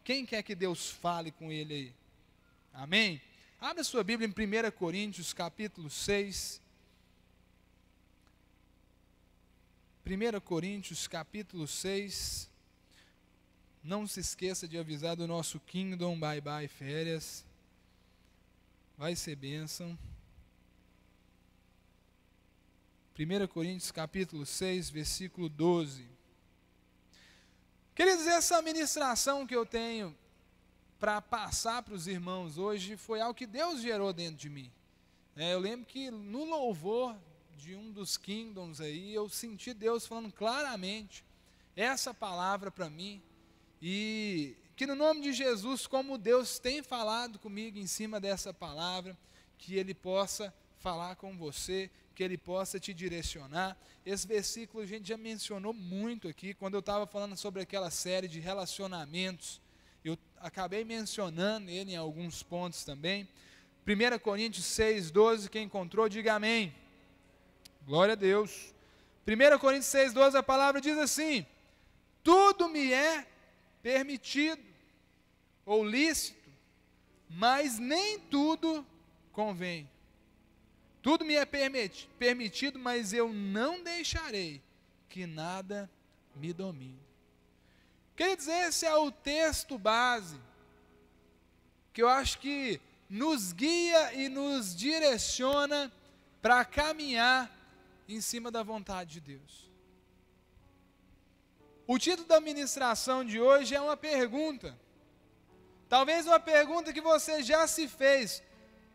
Quem quer que Deus fale com ele aí? Amém? Abra sua Bíblia em 1 Coríntios, capítulo 6. 1 Coríntios, capítulo 6. Não se esqueça de avisar do nosso Kingdom Bye Bye Férias. Vai ser bênção. 1 Coríntios, capítulo 6, versículo 12. Queridos, essa ministração que eu tenho para passar para os irmãos hoje foi algo que Deus gerou dentro de mim. Eu lembro que no louvor de um dos Kingdoms aí, eu senti Deus falando claramente essa palavra para mim, e que no nome de Jesus, como Deus tem falado comigo em cima dessa palavra, que Ele possa falar com você, que Ele possa te direcionar. Esse versículo a gente já mencionou muito aqui, quando eu estava falando sobre aquela série de relacionamentos, eu acabei mencionando ele em alguns pontos também. 1 Coríntios 6, 12, quem encontrou, diga amém. Glória a Deus. 1 Coríntios 6, 12, a palavra diz assim: tudo me é permitido, ou lícito, mas nem tudo convém. Tudo me é permitido, mas eu não deixarei que nada me domine. Quer dizer, esse é o texto base, que eu acho que nos guia e nos direciona para caminhar em cima da vontade de Deus. O título da ministração de hoje é uma pergunta. Talvez uma pergunta que você já se fez.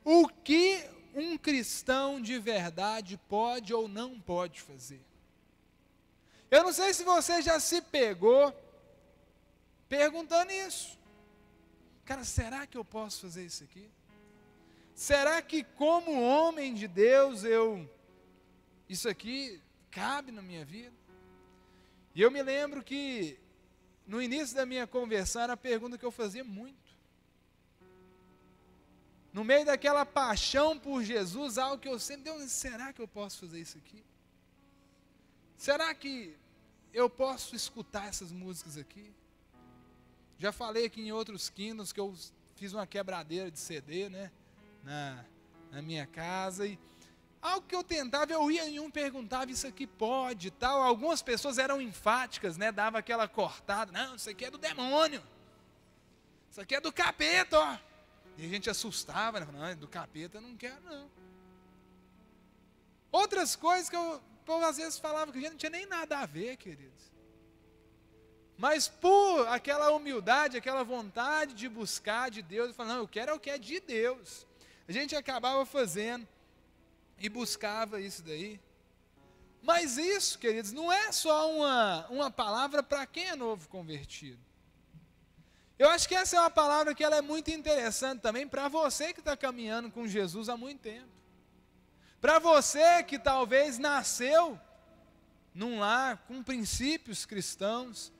O que um cristão de verdade pode ou não pode fazer? Eu não sei se você já se pegou perguntando isso. Cara, será que eu posso fazer isso aqui? Será que como homem de Deus isso aqui cabe na minha vida? E eu me lembro que no início da minha conversão era a pergunta que eu fazia muito. No meio daquela paixão por Jesus, algo que eu sempre, Deus, será que eu posso fazer isso aqui? Será que eu posso escutar essas músicas aqui? Já falei aqui em outros Kingdoms que eu fiz uma quebradeira de CD, né, na minha casa, e algo que eu tentava, eu ia em um, perguntava, isso aqui pode e tal. Algumas pessoas eram enfáticas, né, dava aquela cortada, não, isso aqui é do demônio, isso aqui é do capeta, ó. E a gente assustava, né? Não, do capeta eu não quero, não. Outras coisas que eu às vezes falava que a gente não tinha nem nada a ver, queridos. Mas por aquela humildade, aquela vontade de buscar de Deus, eu falava, não, eu quero é o que é de Deus. A gente acabava fazendo e buscava isso daí. Mas isso, queridos, não é só uma palavra para quem é novo convertido. Eu acho que essa é uma palavra que ela é muito interessante também para você que está caminhando com Jesus há muito tempo. Para você que talvez nasceu num lar com princípios cristãos.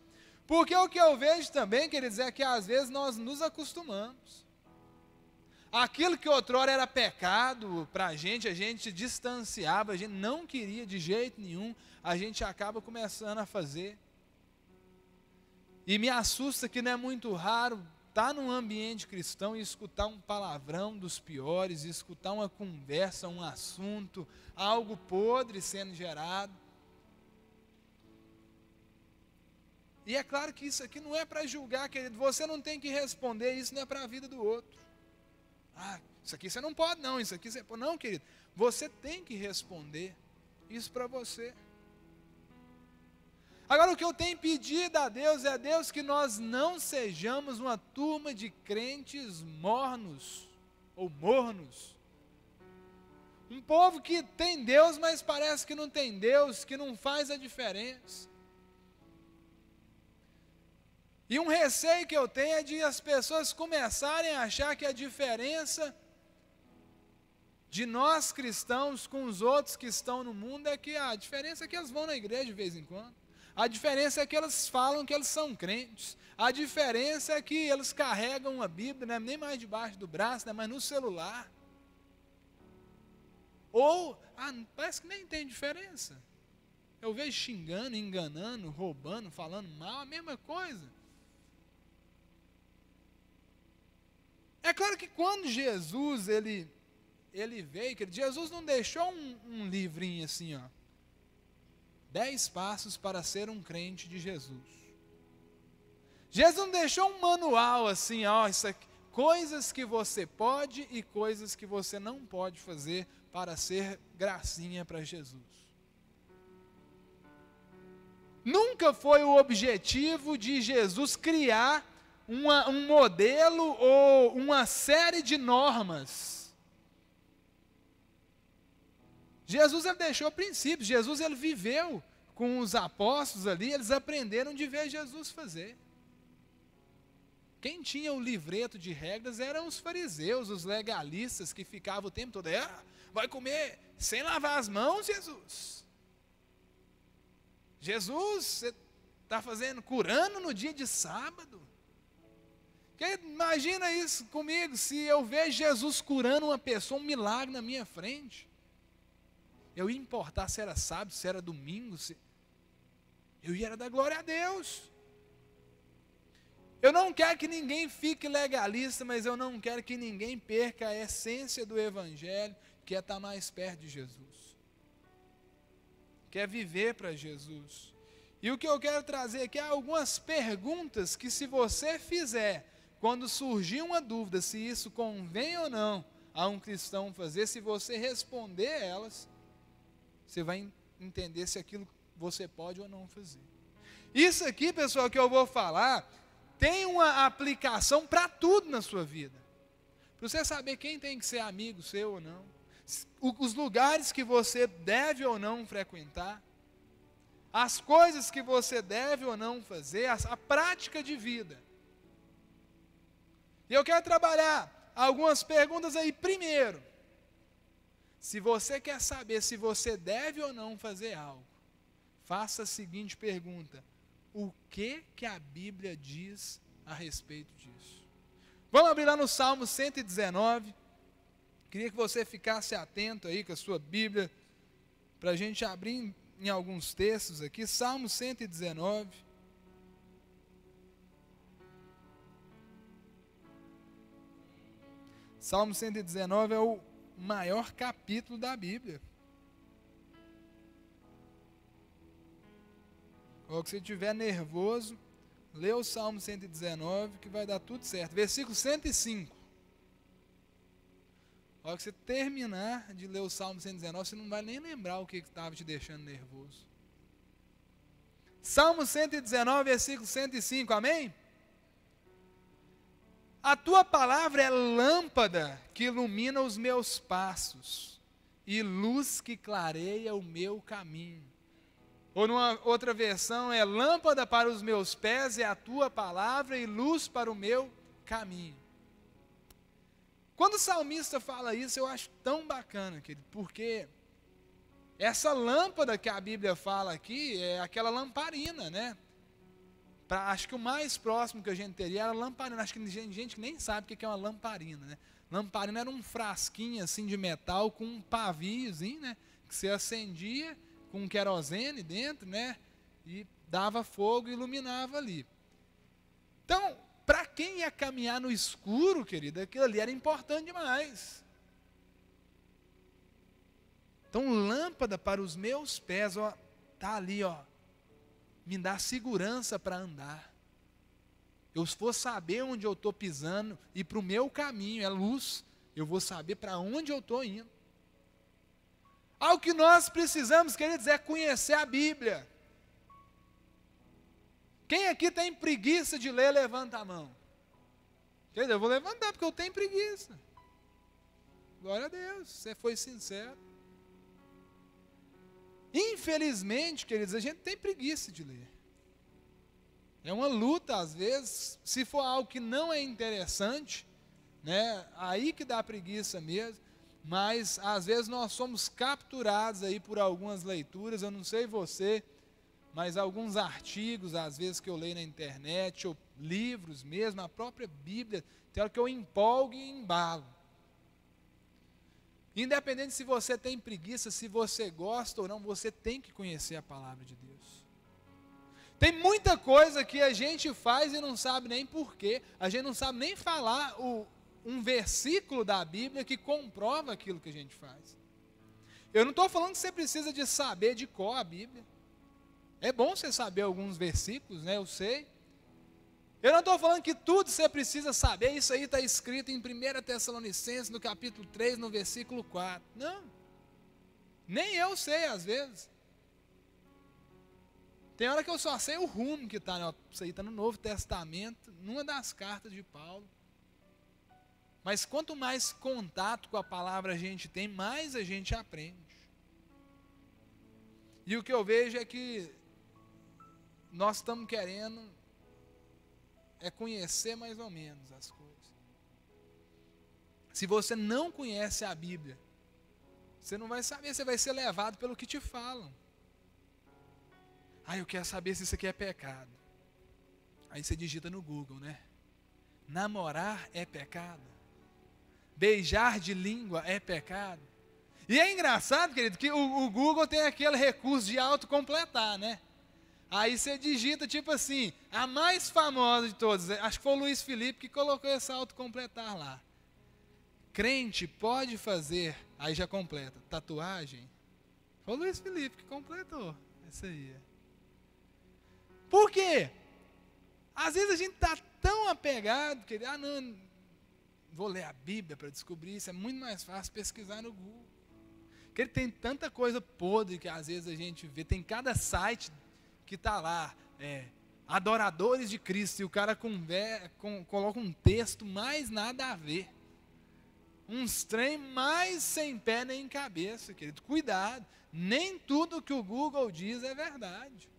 Porque o que eu vejo também, queridos, é que às vezes nós nos acostumamos. Aquilo que outrora era pecado para a gente distanciava, a gente não queria de jeito nenhum, a gente acaba começando a fazer. E me assusta que não é muito raro estar num ambiente cristão e escutar um palavrão dos piores, escutar uma conversa, um assunto, algo podre sendo gerado. E é claro que isso aqui não é para julgar, querido, você não tem que responder, isso não é para a vida do outro. Ah, isso aqui você não pode não, isso aqui você pode. Não, querido, você tem que responder isso para você. Agora, o que eu tenho pedido a Deus é a Deus que nós não sejamos uma turma de crentes mornos ou mornos. Um povo que tem Deus, mas parece que não tem Deus, que não faz a diferença. E um receio que eu tenho é de as pessoas começarem a achar que a diferença de nós cristãos com os outros que estão no mundo é que a diferença é que eles vão na igreja de vez em quando. A diferença é que eles falam que eles são crentes. A diferença é que eles carregam uma Bíblia, não é nem mais debaixo do braço, não é mais no celular. Ou, parece que nem tem diferença. Eu vejo xingando, enganando, roubando, falando mal, a mesma coisa. É claro que quando Jesus ele veio, que Jesus não deixou um livrinho assim, ó, 10 passos para ser um crente de Jesus. Jesus não deixou um manual assim, ó, isso aqui, coisas que você pode e coisas que você não pode fazer para ser gracinha para Jesus. Nunca foi o objetivo de Jesus criar um modelo ou uma série de normas. Jesus ele deixou princípios, Jesus ele viveu com os apóstolos ali, eles aprenderam de ver Jesus fazer. Quem tinha o livreto de regras eram os fariseus, os legalistas que ficavam o tempo todo, vai comer sem lavar as mãos, Jesus. Jesus, você está curando no dia de sábado? Imagina isso comigo, se eu vejo Jesus curando uma pessoa, um milagre na minha frente. Eu ia importar se era sábado, se era domingo, eu ia dar glória a Deus. Eu não quero que ninguém fique legalista, mas eu não quero que ninguém perca a essência do Evangelho, que é estar mais perto de Jesus. Quer viver para Jesus. E o que eu quero trazer aqui é algumas perguntas que, se você fizer, quando surgir uma dúvida se isso convém ou não a um cristão fazer, se você responder elas, você vai entender se aquilo você pode ou não fazer. Isso aqui, pessoal, que eu vou falar, tem uma aplicação para tudo na sua vida. Para você saber quem tem que ser amigo seu ou não, os lugares que você deve ou não frequentar, as coisas que você deve ou não fazer, a prática de vida. E eu quero trabalhar algumas perguntas aí. Primeiro, se você quer saber se você deve ou não fazer algo, faça a seguinte pergunta: o que a Bíblia diz a respeito disso? Vamos abrir lá no Salmo 119. Queria que você ficasse atento aí com a sua Bíblia, para a gente abrir em alguns textos aqui. Salmo 119. Salmo 119 é o maior capítulo da Bíblia. Ou se você estiver nervoso, lê o Salmo 119 que vai dar tudo certo. Versículo 105. A hora que você terminar de ler o Salmo 119, você não vai nem lembrar o que estava te deixando nervoso. Salmo 119, versículo 105, amém? A tua palavra é lâmpada que ilumina os meus passos e luz que clareia o meu caminho. Ou numa outra versão, é lâmpada para os meus pés é a tua palavra e luz para o meu caminho. Quando o salmista fala isso, eu acho tão bacana, querido, porque essa lâmpada que a Bíblia fala aqui é aquela lamparina, né? Acho que o mais próximo que a gente teria era lamparina. Acho que tem gente que nem sabe o que é uma lamparina, né? Lamparina era um frasquinho assim de metal com um paviozinho, né? Que você acendia com querosene dentro, né? E dava fogo e iluminava ali. Então, para quem ia caminhar no escuro, querido, aquilo ali era importante demais. Então, lâmpada para os meus pés, ó, tá ali, ó, me dá segurança para andar. Eu vou saber onde eu estou pisando e para o meu caminho é luz. Eu vou saber para onde eu estou indo. Algo que nós precisamos, queridos, é conhecer a Bíblia. Quem aqui tem preguiça de ler, levanta a mão. Quer dizer, eu vou levantar porque eu tenho preguiça. Glória a Deus, você foi sincero. Infelizmente, queridos, a gente tem preguiça de ler. É uma luta, às vezes, se for algo que não é interessante, né, aí que dá preguiça mesmo, mas às vezes nós somos capturados aí por algumas leituras, eu não sei você, mas alguns artigos, às vezes, que eu leio na internet, ou livros mesmo, a própria Bíblia, tem hora que eu empolgo e embalo. Independente se você tem preguiça, se você gosta ou não, você tem que conhecer a palavra de Deus. Tem muita coisa que a gente faz e não sabe nem porquê, a gente não sabe nem falar um versículo da Bíblia que comprova aquilo que a gente faz. Eu não estou falando que você precisa de saber de cor a Bíblia. É bom você saber alguns versículos, né? Eu sei. Eu não estou falando que tudo você precisa saber, isso aí está escrito em 1 Tessalonicenses, no capítulo 3, no versículo 4. Não. Nem eu sei, às vezes. Tem hora que eu só sei o rumo que está. Isso aí está no Novo Testamento, numa das cartas de Paulo. Mas quanto mais contato com a palavra a gente tem, mais a gente aprende. E o que eu vejo é que nós estamos querendo conhecer mais ou menos as coisas. Se você não conhece a Bíblia, você não vai saber, você vai ser levado pelo que te falam. Eu quero saber se isso aqui é pecado. Aí você digita no Google, né? Namorar é pecado? Beijar de língua é pecado? E é engraçado, querido, que o Google tem aquele recurso de autocompletar, né? Aí você digita tipo assim, a mais famosa de todas, acho que foi o Luiz Felipe que colocou esse autocompletar lá. Crente pode fazer, aí já completa, tatuagem? Foi o Luiz Felipe que completou, isso aí. Por quê? Às vezes a gente está tão apegado, que não, vou ler a Bíblia para descobrir isso, é muito mais fácil pesquisar no Google. Porque ele tem tanta coisa podre que às vezes a gente vê, tem cada site que está lá, adoradores de Cristo, e o cara coloca um texto mais nada a ver. Uns trem mais sem pé nem cabeça, querido. Cuidado, nem tudo que o Google diz é verdade.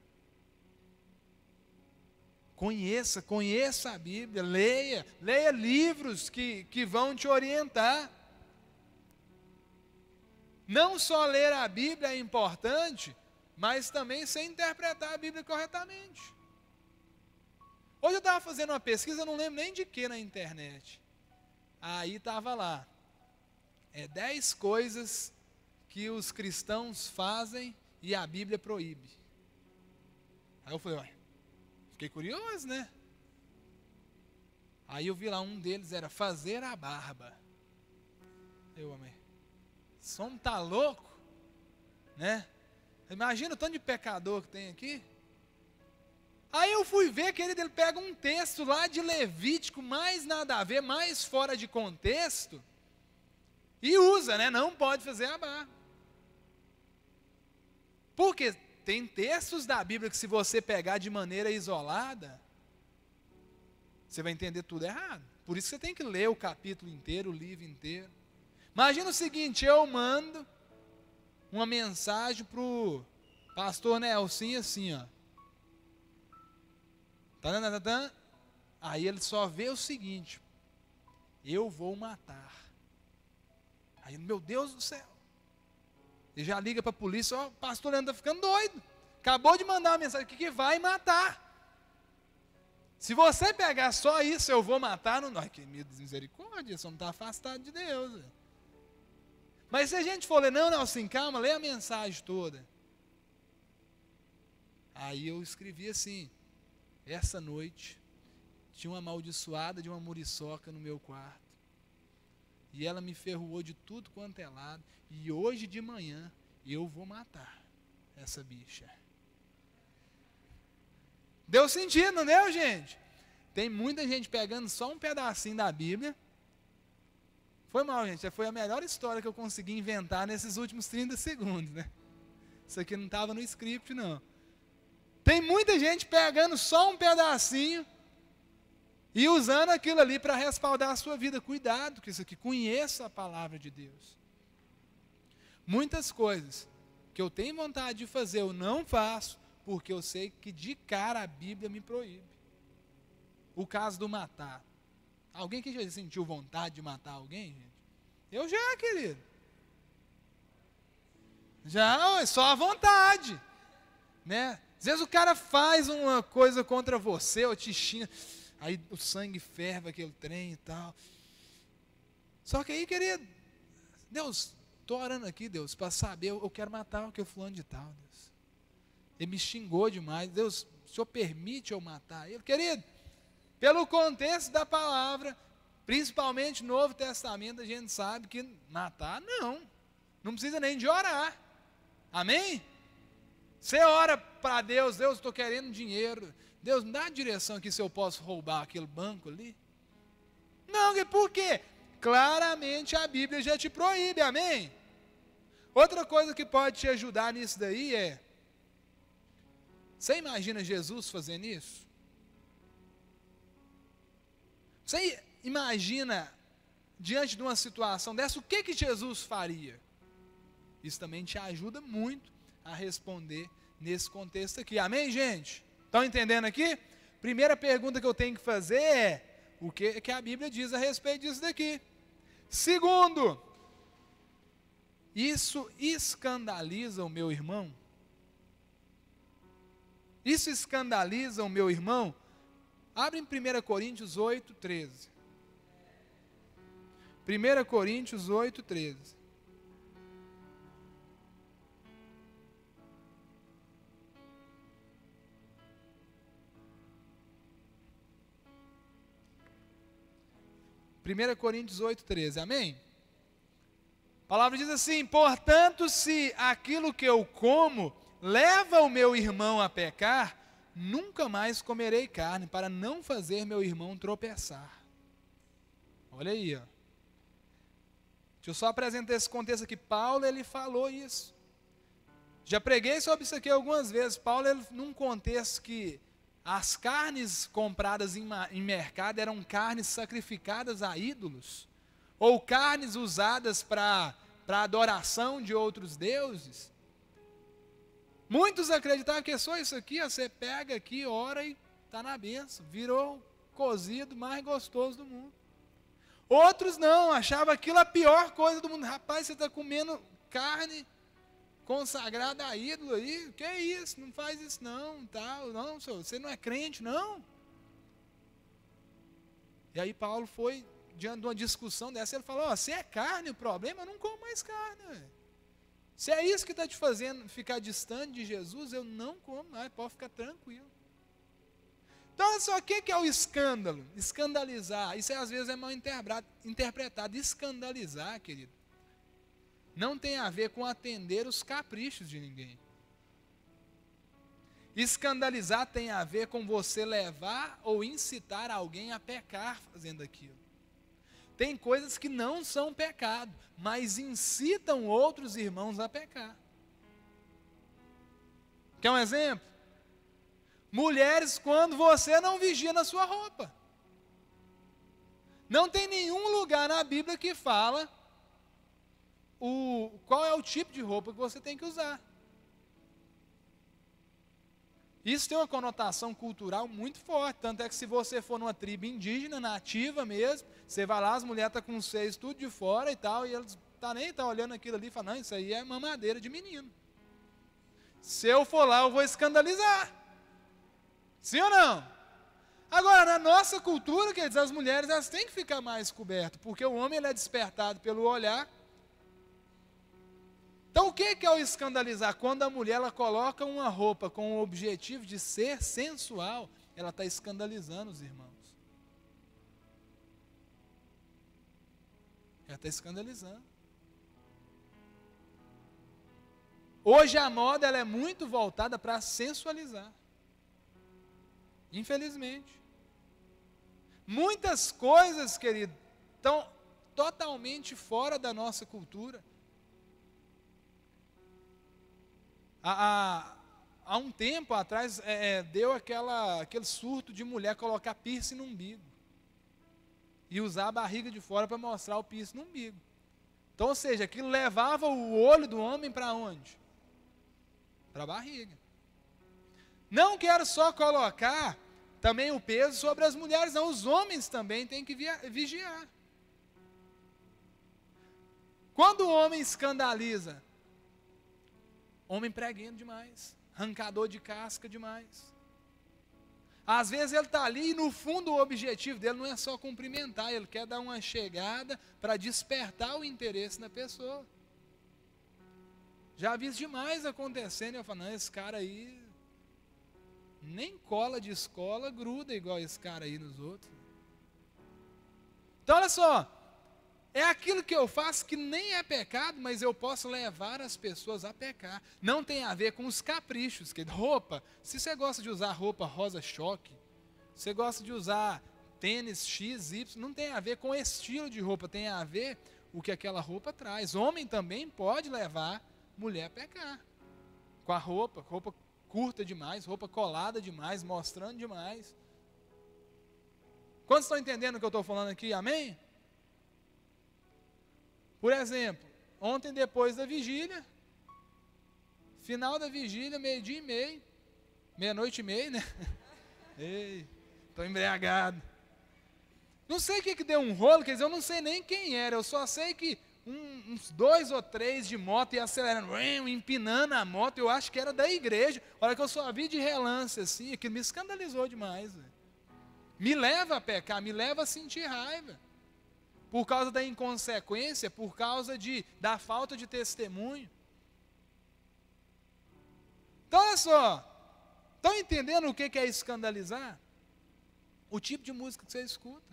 Conheça a Bíblia, leia livros que vão te orientar. Não só ler a Bíblia é importante, mas também sem interpretar a Bíblia corretamente. Hoje eu estava fazendo uma pesquisa, eu não lembro nem de que na internet. Aí estava lá, 10 coisas que os cristãos fazem e a Bíblia proíbe. Aí eu falei, fiquei curioso, né? Aí eu vi lá, um deles era fazer a barba. Eu amei. Esse homem tá louco, né? Imagina o tanto de pecador que tem aqui. Aí eu fui ver, querido, ele pega um texto lá de Levítico, mais nada a ver, mais fora de contexto, e usa, né? Não pode fazer a barba. Porque tem textos da Bíblia que se você pegar de maneira isolada, você vai entender tudo errado. Por isso você tem que ler o capítulo inteiro, o livro inteiro. Imagina o seguinte, eu mando uma mensagem para o pastor Nelson assim, ó. Aí ele só vê o seguinte, eu vou matar. Aí, meu Deus do céu. Ele já liga para a polícia, o pastor Leandro está ficando doido. Acabou de mandar uma mensagem que vai matar. Se você pegar só isso, eu vou matar, não, que misericórdia, você não está afastado de Deus. Véio. Mas se a gente for ler, não, assim, calma, lê a mensagem toda. Aí eu escrevi assim, essa noite, tinha uma amaldiçoada de uma muriçoca no meu quarto. E ela me ferroou de tudo quanto é lado. E hoje de manhã, eu vou matar essa bicha. Deu sentido, não deu, gente? Tem muita gente pegando só um pedacinho da Bíblia. Foi mal, gente. Foi a melhor história que eu consegui inventar nesses últimos 30 segundos, né? Isso aqui não estava no script, não. Tem muita gente pegando só um pedacinho e usando aquilo ali para respaldar a sua vida. Cuidado com isso aqui. Conheça a palavra de Deus. Muitas coisas que eu tenho vontade de fazer, eu não faço, porque eu sei que de cara a Bíblia me proíbe. O caso do matar. Alguém que já sentiu vontade de matar alguém, gente? Eu já, querido. Já, é só a vontade. Né? Às vezes o cara faz uma coisa contra você, ou te xinga, aí o sangue ferve aquele trem e tal. Só que aí, querido, Deus, estou orando aqui, Deus, para saber, eu quero matar o que eu fulano de tal, Deus. Ele me xingou demais, Deus, o Senhor permite eu matar ele? Querido, pelo contexto da palavra, Principalmente no Novo Testamento, a gente sabe que matar, não precisa nem de orar. Amém? Você ora para Deus, Deus, estou querendo dinheiro. Deus, me dá a direção aqui se eu posso roubar aquele banco ali. Não, por quê? Claramente a Bíblia já te proíbe, amém? Outra coisa que pode te ajudar nisso daí é, você imagina Jesus fazendo isso? Você imagina, diante de uma situação dessa, o que Jesus faria? Isso também te ajuda muito a responder nesse contexto aqui. Amém, gente? Estão entendendo aqui? Primeira pergunta que eu tenho que fazer é, o que a Bíblia diz a respeito disso daqui? Segundo, isso escandaliza o meu irmão? Isso escandaliza o meu irmão? Abre em 1 Coríntios 8, 13. 1 Coríntios 8, 13. Primeira Coríntios 8, 13, amém? A palavra diz assim: portanto, se aquilo que eu como leva o meu irmão a pecar, nunca mais comerei carne, para não fazer meu irmão tropeçar. Olha aí, ó. Deixa eu só apresentar esse contexto aqui. Paulo, ele falou isso. Já preguei sobre isso aqui algumas vezes. Paulo, ele, num contexto que as carnes compradas em mercado eram carnes sacrificadas a ídolos, ou carnes usadas para adoração de outros deuses. Muitos acreditavam que é só isso aqui, ó, você pega aqui, ora e está na bênção. Virou o cozido mais gostoso do mundo. Outros não, achavam aquilo a pior coisa do mundo. Rapaz, você está comendo carne consagrada a ídolo aí, que é isso? Não faz isso não, tal, não, você não é crente, não. E aí Paulo foi, diante de uma discussão dessa, ele falou, se é carne o problema, eu não como mais carne. Véio. Se é isso que está te fazendo ficar distante de Jesus, eu não como mais, pode ficar tranquilo. Então, olha só, o que é o escândalo? Escandalizar, isso às vezes é mal interpretado. Escandalizar, querido, não tem a ver com atender os caprichos de ninguém. Escandalizar tem a ver com você levar ou incitar alguém a pecar fazendo aquilo. Tem coisas que não são pecado, mas incitam outros irmãos a pecar. Quer um exemplo? Mulheres, quando você não vigia na sua roupa. Não tem nenhum lugar na Bíblia que fala qual é o tipo de roupa que você tem que usar. Isso tem uma conotação cultural muito forte, tanto é que se você for numa tribo indígena, nativa mesmo, você vai lá, as mulheres estão com os seios tudo de fora e tal, e eles nem estão olhando aquilo ali e falam, não, isso aí é mamadeira de menino. Se eu for lá, eu vou escandalizar. Sim ou não? Agora, na nossa cultura, quer dizer, as mulheres elas têm que ficar mais cobertas, porque o homem ele é despertado pelo olhar. Então, o que é o escandalizar? Quando a mulher ela coloca uma roupa com o objetivo de ser sensual, ela está escandalizando os irmãos. Ela está escandalizando. Hoje a moda ela é muito voltada para sensualizar. Infelizmente. Muitas coisas, querido, estão totalmente fora da nossa cultura. Há um tempo atrás, deu aquele surto de mulher colocar piercing no umbigo. E usar a barriga de fora para mostrar o piercing no umbigo. Então, ou seja, aquilo levava o olho do homem para onde? Para a barriga. Não quero só colocar também o peso sobre as mulheres, não. Os homens também têm que vigiar. Quando o homem escandaliza, homem preguento demais, arrancador de casca demais. Às vezes ele está ali e no fundo o objetivo dele não é só cumprimentar, ele quer dar uma chegada para despertar o interesse na pessoa. Já vi isso demais acontecendo, eu falo, não, esse cara aí nem cola de escola gruda igual esse cara aí nos outros. Então olha só, é aquilo que eu faço que nem é pecado, mas eu posso levar as pessoas a pecar. Não tem a ver com os caprichos, que roupa, se você gosta de usar roupa rosa choque, você gosta de usar tênis X, Y, não tem a ver com o estilo de roupa, tem a ver o que aquela roupa traz. Homem também pode levar mulher a pecar. Com a roupa curta demais, roupa colada demais, mostrando demais. Quantos estão entendendo o que eu estou falando aqui? Amém? Por exemplo, ontem depois da vigília, final da vigília, 12:30, 00:30, né? Ei, estou embriagado. Não sei o que deu um rolo, quer dizer, eu não sei nem quem era, eu só sei que uns 2 ou 3 de moto ia acelerando, empinando a moto, eu acho que era da igreja. Olha que eu só vi de relance assim, aquilo me escandalizou demais. Véio. Me leva a pecar, me leva a sentir raiva. Por causa da inconsequência, por causa da falta de testemunho. Então olha só, estão entendendo o que é escandalizar? O tipo de música que você escuta.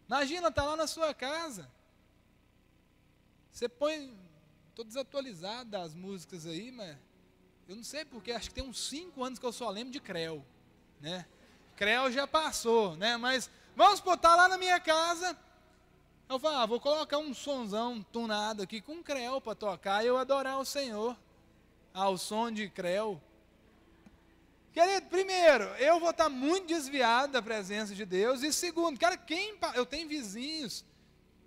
Imagina, está lá na sua casa. Você põe, estou desatualizado das músicas aí, mas eu não sei porque, acho que tem uns 5 anos que eu só lembro de Creu, né? Creu já passou, né? Mas vamos botar lá na minha casa. Eu falo, vou colocar um sonzão tunado aqui com Creu para tocar e eu adorar o Senhor ao som de Creu. Querido, primeiro, eu vou estar muito desviado da presença de Deus. E segundo, cara, eu tenho vizinhos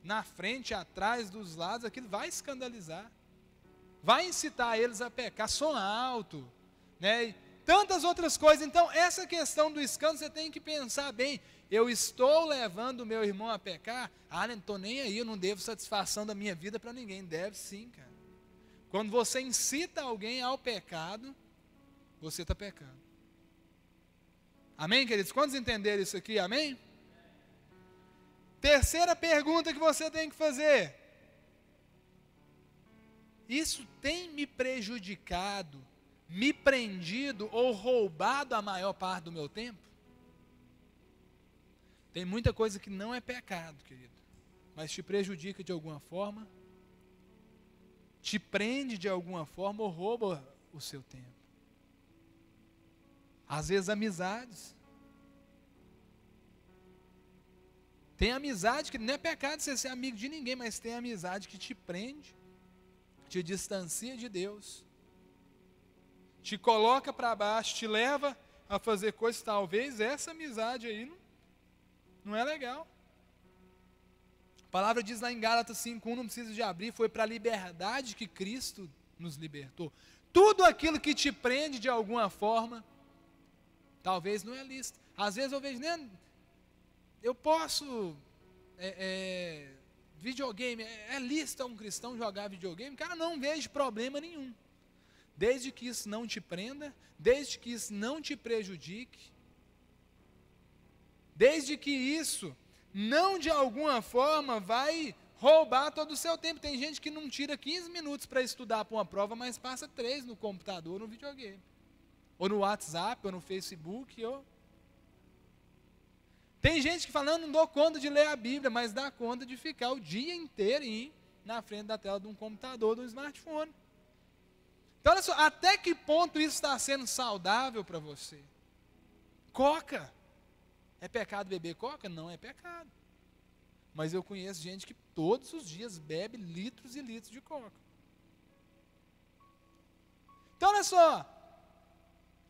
na frente, atrás, dos lados, aquilo vai escandalizar. Vai incitar eles a pecar, som alto, né? E tantas outras coisas. Então, essa questão do escândalo, você tem que pensar bem. Eu estou levando o meu irmão a pecar? Não estou nem aí, eu não devo satisfação da minha vida para ninguém. Deve sim, cara. Quando você incita alguém ao pecado, você está pecando. Amém, queridos? Quantos entenderam isso aqui? Amém? Terceira pergunta que você tem que fazer. Isso tem me prejudicado, me prendido ou roubado a maior parte do meu tempo? Tem muita coisa que não é pecado, querido, mas te prejudica de alguma forma, te prende de alguma forma ou rouba o seu tempo. Às vezes amizades. Tem amizade que não é pecado você ser amigo de ninguém, mas tem amizade que te prende, te distancia de Deus, te coloca para baixo, te leva a fazer coisas, talvez essa amizade aí não é legal. A palavra diz lá em Gálatas 5:1, não precisa de abrir, foi para a liberdade que Cristo nos libertou. Tudo aquilo que te prende de alguma forma, talvez não é lícito. Às vezes eu vejo, né, eu posso, videogame, é lícito a um cristão jogar videogame? Cara, não vejo problema nenhum. Desde que isso não te prenda, desde que isso não te prejudique, desde que isso não de alguma forma vai roubar todo o seu tempo. Tem gente que não tira 15 minutos para estudar para uma prova, mas passa 3 no computador, no videogame. Ou no WhatsApp, ou no Facebook, Tem gente que fala, não dou conta de ler a Bíblia, mas dá conta de ficar o dia inteiro na frente da tela de um computador, de um smartphone. Então, olha só, até que ponto isso está sendo saudável para você? Coca. É pecado beber coca? Não é pecado. Mas eu conheço gente que todos os dias bebe litros e litros de coca. Então, olha só.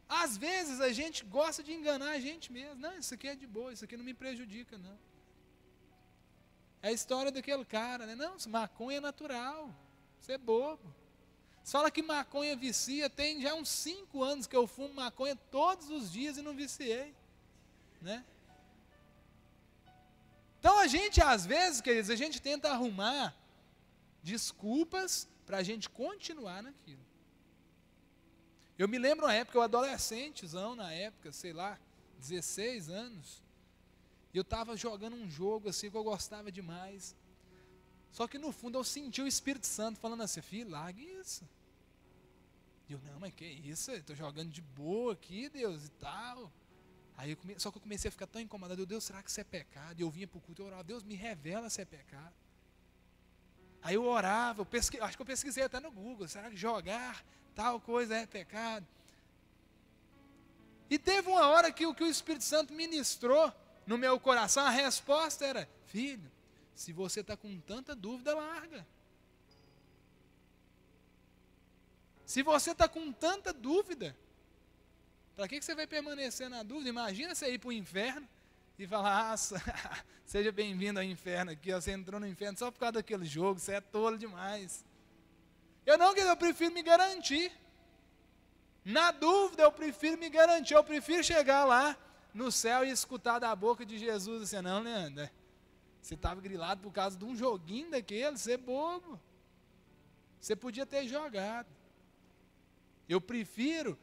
Às vezes a gente gosta de enganar a gente mesmo. Não, isso aqui é de boa, isso aqui não me prejudica, não. É a história daquele cara, né? Não, maconha é natural, você é bobo. Você fala que maconha vicia, tem já uns 5 anos que eu fumo maconha todos os dias e não viciei, né? Então a gente, às vezes, queridos, a gente tenta arrumar desculpas para a gente continuar naquilo. Eu me lembro uma época, eu adolescentezão na época, sei lá, 16 anos, e eu estava jogando um jogo assim que eu gostava demais. Só que no fundo eu senti o Espírito Santo falando assim, filho, largue isso. E eu, não, mas que isso? Eu estou jogando de boa aqui, Deus, e tal. Só que eu comecei a ficar tão incomodado. Deus, será que isso é pecado? E eu vinha para o culto e orava, Deus, me revela se é pecado. Aí eu orava, acho que eu pesquisei até no Google, será que jogar tal coisa é pecado? E teve uma hora que o Espírito Santo ministrou no meu coração, a resposta era, filho, se você está com tanta dúvida, larga. Se você está com tanta dúvida, para que você vai permanecer na dúvida? Imagina você ir para o inferno e falar, seja bem-vindo ao inferno aqui, você entrou no inferno só por causa daquele jogo, você é tolo demais. Eu prefiro me garantir. Na dúvida, eu prefiro me garantir, eu prefiro chegar lá no céu e escutar da boca de Jesus assim, não, Leandro, você estava grilado por causa de um joguinho daquele, você é bobo. Você podia ter jogado. Eu prefiro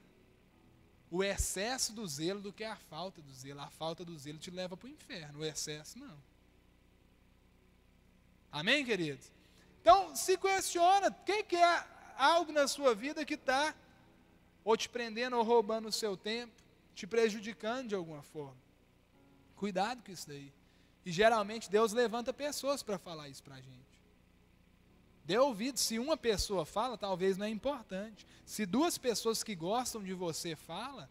o excesso do zelo do que a falta do zelo. A falta do zelo te leva para o inferno, o excesso não. Amém, queridos? Então, se questiona, o que é algo na sua vida que está ou te prendendo ou roubando o seu tempo, te prejudicando de alguma forma. Cuidado com isso daí. E geralmente Deus levanta pessoas para falar isso para a gente. Dê ouvido, se uma pessoa fala, talvez não é importante. Se 2 pessoas que gostam de você falam,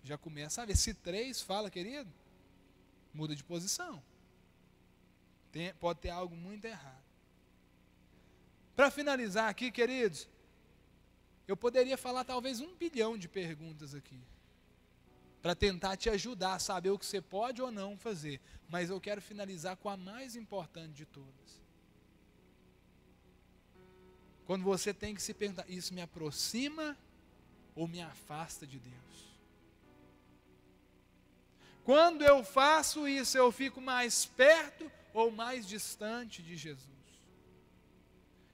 já começa a ver. Se 3 falam, querido, muda de posição. Pode ter algo muito errado. Para finalizar aqui, queridos, eu poderia falar talvez 1 bilhão de perguntas aqui, para tentar te ajudar a saber o que você pode ou não fazer. Mas eu quero finalizar com a mais importante de todas. Quando você tem que se perguntar, isso me aproxima ou me afasta de Deus? Quando eu faço isso, eu fico mais perto ou mais distante de Jesus?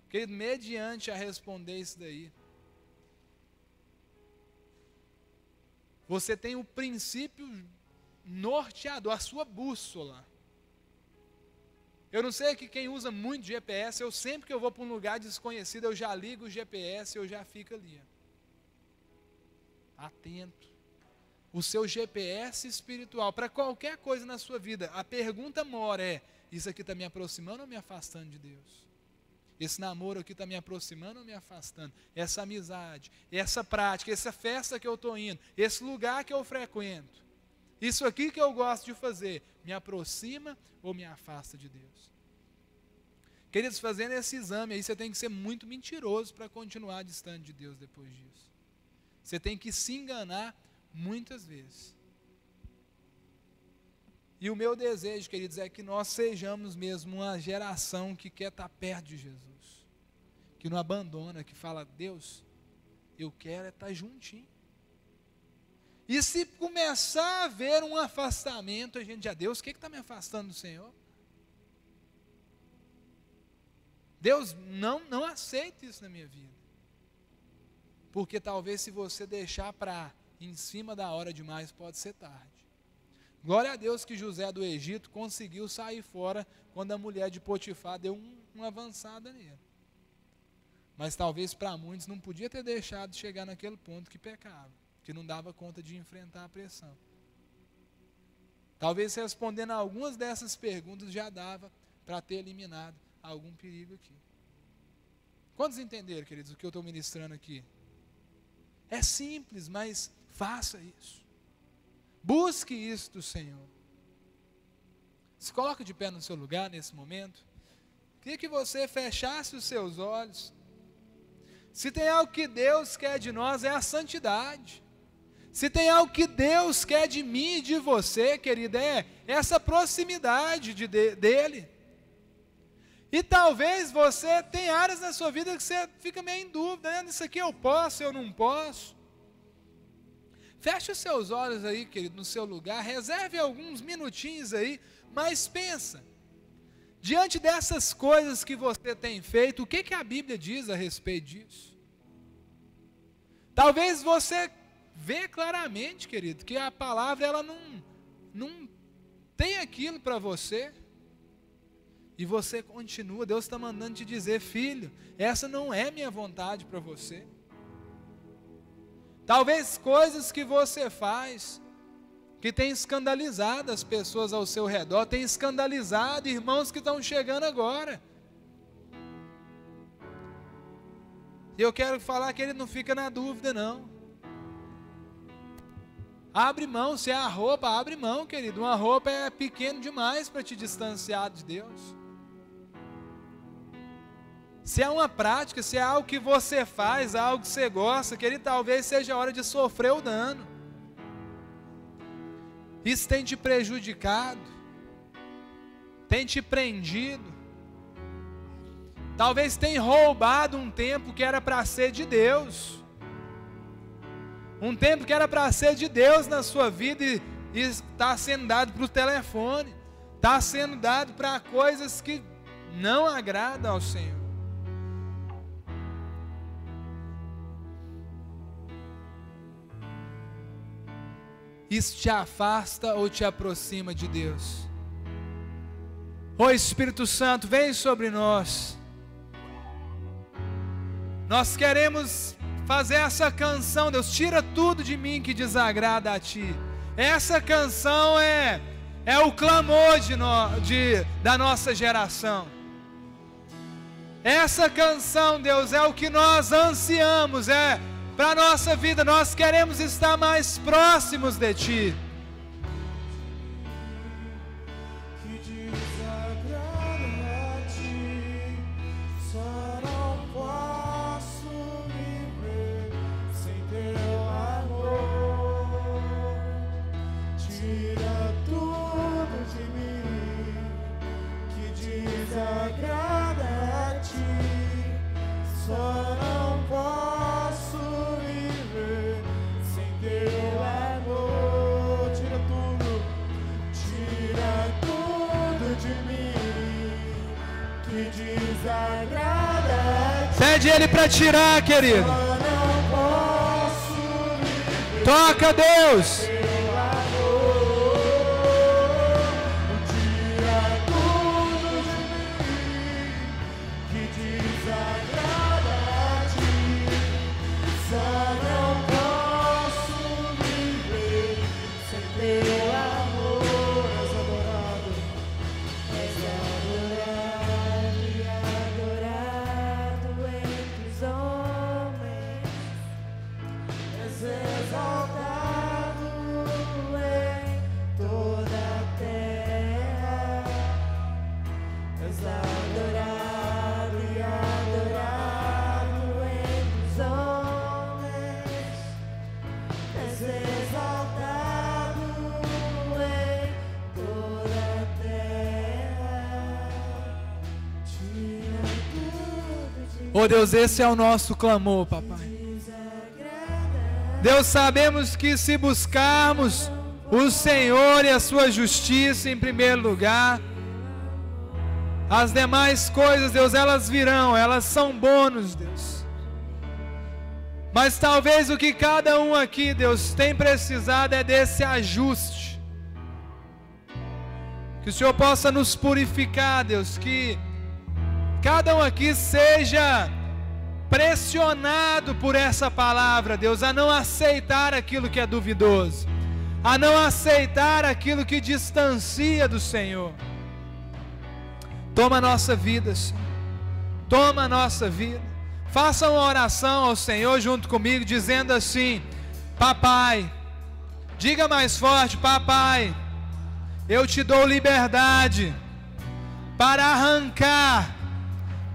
Querido, mediante a responder isso daí, você tem o princípio norteador, a sua bússola. Eu não sei que quem usa muito GPS, sempre que eu vou para um lugar desconhecido, eu já ligo o GPS, eu já fico ali. Atento. O seu GPS espiritual, para qualquer coisa na sua vida, a pergunta mora é, isso aqui está me aproximando ou me afastando de Deus? Esse namoro aqui está me aproximando ou me afastando? Essa amizade, essa prática, essa festa que eu estou indo, esse lugar que eu frequento, isso aqui que eu gosto de fazer, me aproxima ou me afasta de Deus? Queridos, fazendo esse exame aí, você tem que ser muito mentiroso para continuar distante de Deus depois disso. Você tem que se enganar muitas vezes. E o meu desejo, queridos, é que nós sejamos mesmo uma geração que quer estar perto de Jesus, que não abandona, que fala, Deus, eu quero estar juntinho. E se começar a haver um afastamento, a gente já, Deus, o que está me afastando do Senhor? Deus, não aceita isso na minha vida. Porque talvez se você deixar para em cima da hora demais, pode ser tarde. Glória a Deus que José do Egito conseguiu sair fora quando a mulher de Potifar deu uma avançada nele. Mas talvez para muitos não podia ter deixado de chegar naquele ponto que pecava, que não dava conta de enfrentar a pressão. Talvez respondendo a algumas dessas perguntas já dava para ter eliminado algum perigo aqui. Quantos entenderam, queridos, o que eu estou ministrando aqui? É simples, mas faça isso. Busque isso do Senhor. Se coloque de pé no seu lugar nesse momento. Queria que você fechasse os seus olhos. Se tem algo que Deus quer de nós, é a santidade. Se tem algo que Deus quer de mim e de você, querida, é essa proximidade dEle. E talvez você tenha áreas na sua vida que você fica meio em dúvida, né? Isso aqui eu posso, eu não posso. Feche os seus olhos aí, querido, no seu lugar, reserve alguns minutinhos aí, mas pensa, diante dessas coisas que você tem feito, o que a Bíblia diz a respeito disso? Talvez você vê claramente, querido, que a palavra ela não tem aquilo para você, e você continua, Deus está mandando te dizer, filho, essa não é minha vontade para você. Talvez coisas que você faz, que tem escandalizado as pessoas ao seu redor, tem escandalizado irmãos que estão chegando agora. E eu quero falar que ele não fica na dúvida, não. Abre mão, se é a roupa, abre mão, querido. Uma roupa é pequeno demais para te distanciar de Deus. Se é uma prática, se é algo que você faz, algo que você gosta, querido, talvez seja a hora de sofrer o dano. Isso tem te prejudicado, tem te prendido. Talvez tenha roubado um tempo que era para ser de Deus. Um tempo que era para ser de Deus na sua vida e está sendo dado para o telefone. Está sendo dado para coisas que não agradam ao Senhor. Isso te afasta ou te aproxima de Deus? Ô Espírito Santo, vem sobre nós. Nós queremos fazer essa canção, Deus, tira tudo de mim que desagrada a Ti. Essa canção é o clamor da nossa geração. Essa canção, Deus, é o que nós ansiamos, para a nossa vida. Nós queremos estar mais próximos de Ti. Pede Ele para tirar, querido. Toca, Deus. Oh Deus, esse é o nosso clamor, papai. Deus, sabemos que se buscarmos o Senhor e a sua justiça em primeiro lugar, as demais coisas, Deus, elas virão, elas são bônus, Deus. Mas talvez o que cada um aqui, Deus, tem precisado é desse ajuste. Que o Senhor possa nos purificar, Deus, que cada um aqui seja pressionado por essa palavra, Deus, a não aceitar aquilo que é duvidoso, a não aceitar aquilo que distancia do Senhor. Toma a nossa vida, Senhor. Toma a nossa vida. Faça uma oração ao Senhor junto comigo, dizendo assim: Papai, diga mais forte, Papai, eu te dou liberdade para arrancar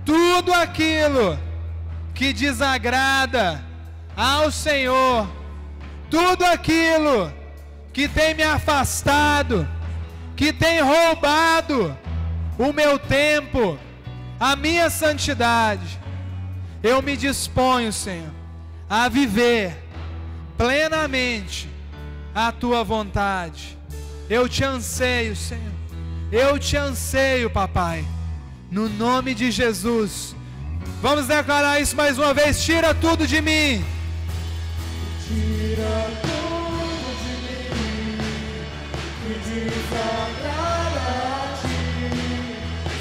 tudo aquilo que desagrada ao Senhor, tudo aquilo que tem me afastado, que tem roubado o meu tempo, a minha santidade. Eu me disponho, Senhor, a viver plenamente a Tua vontade. Eu te anseio, Senhor, eu te anseio, Papai. No nome de Jesus. Vamos declarar isso mais uma vez. Tira tudo de mim. Tira tudo de mim que desagrada a Ti.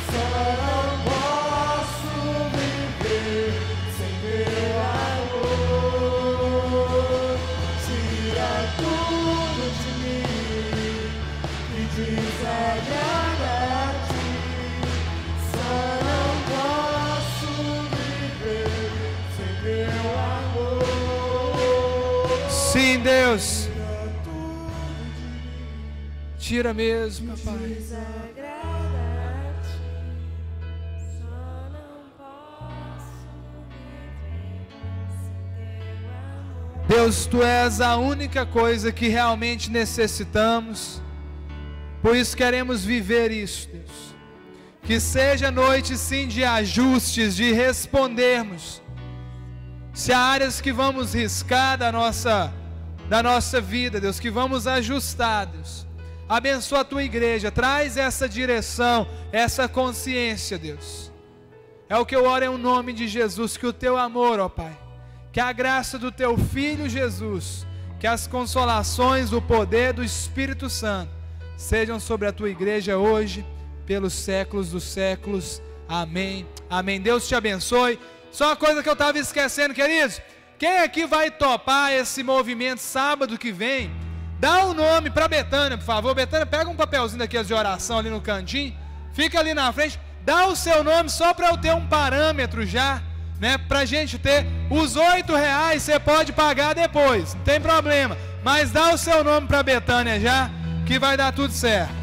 Só não posso viver sem Teu amor. Tira tudo de mim Deus. Tira mesmo, papai. Deus, Tu és a única coisa que realmente necessitamos. Por isso queremos viver isso, Deus. Que seja noite sim de ajustes, de respondermos. Se há áreas que vamos riscar da nossa vida, Deus, que vamos ajustar, Deus. Abençoa a Tua igreja, traz essa direção, essa consciência, Deus. É o que eu oro em nome de Jesus, que o Teu amor, ó Pai, que a graça do Teu Filho Jesus, que as consolações, o poder do Espírito Santo sejam sobre a Tua igreja hoje, pelos séculos dos séculos. Amém. Amém. Deus te abençoe. Só uma coisa que eu estava esquecendo, queridos. Quem aqui vai topar esse movimento sábado que vem? Dá um nome para Betânia, por favor. Betânia, pega um papelzinho daqueles de oração ali no cantinho. Fica ali na frente. Dá o seu nome só para eu ter um parâmetro já, né? Para a gente ter os R$8, você pode pagar depois, não tem problema. Mas dá o seu nome para Betânia já, que vai dar tudo certo.